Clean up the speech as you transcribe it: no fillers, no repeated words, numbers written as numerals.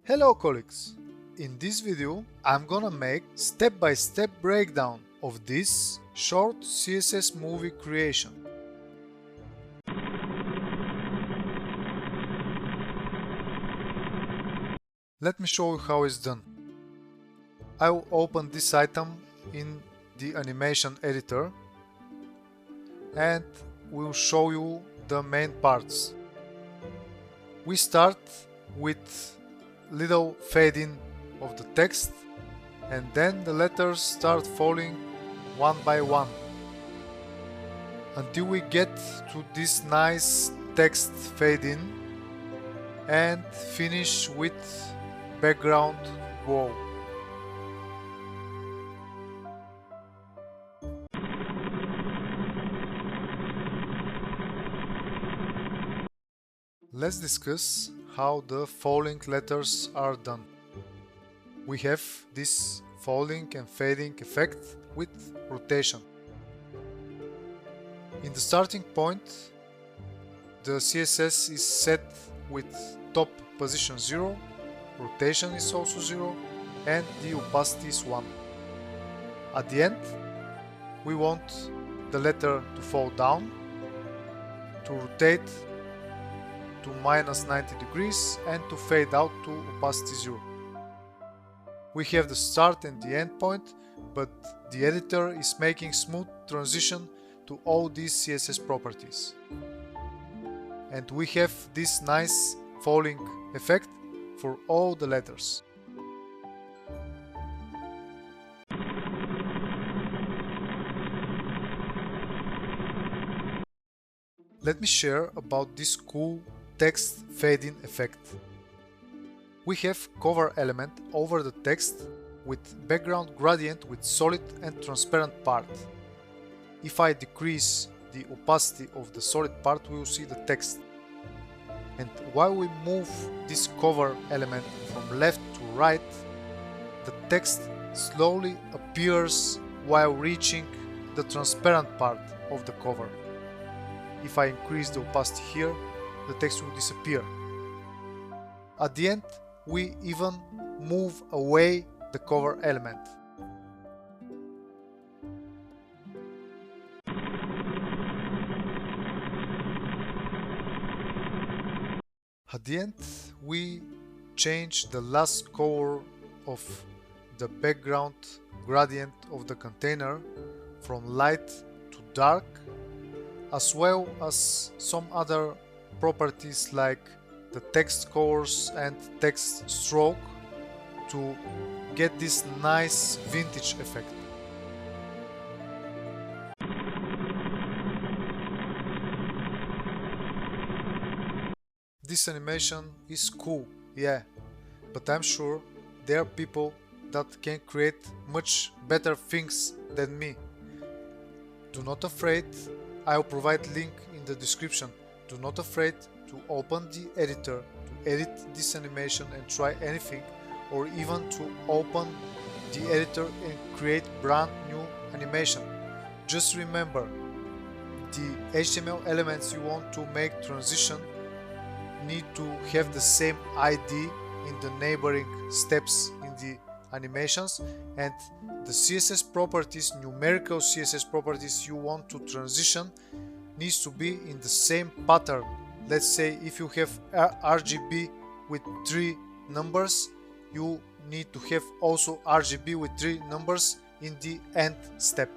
Hello colleagues! In this video I'm gonna make step-by-step breakdown of this short CSS movie creation. Let me show you how it's done. I will open this item in the animation editor and will show you the main parts. We start with little fading of the text, and then the letters start falling one by one until we get to this nice text fading and finish with background glow. Let's discuss how the falling letters are done. We have this falling and fading effect with rotation. In the starting point, the CSS is set with top position 0, rotation is also 0, and the opacity is 1. At the end, we want the letter to fall down, to rotate to minus 90 degrees and to fade out to opacity 0. We have the start and the end point, but the editor is making smooth transition to all these CSS properties. And we have this nice falling effect for all the letters. Let me share about this cool text fading effect. We have cover element over the text with background gradient with solid and transparent part. If I decrease the opacity of the solid part, we will see the text. And while we move this cover element from left to right, the text slowly appears while reaching the transparent part of the cover. If I increase the opacity here, the text will disappear. At the end, we even move away the cover element. At the end, we change the last color of the background gradient of the container from light to dark, as well as some other properties like the text colors and text stroke to get this nice vintage effect. This animation is cool, yeah, but I'm sure there are people that can create much better things than me. Do not afraid, I'll provide link in the description. Do not afraid to open the editor to edit this animation and try anything, or even to open the editor and create brand new animation. Just remember, the HTML elements you want to make transition need to have the same ID in the neighboring steps in the animations, and the CSS properties, numerical CSS properties you want to transition needs to be in the same pattern. Let's say if you have RGB with 3 numbers, you need to have also RGB with 3 numbers in the end step.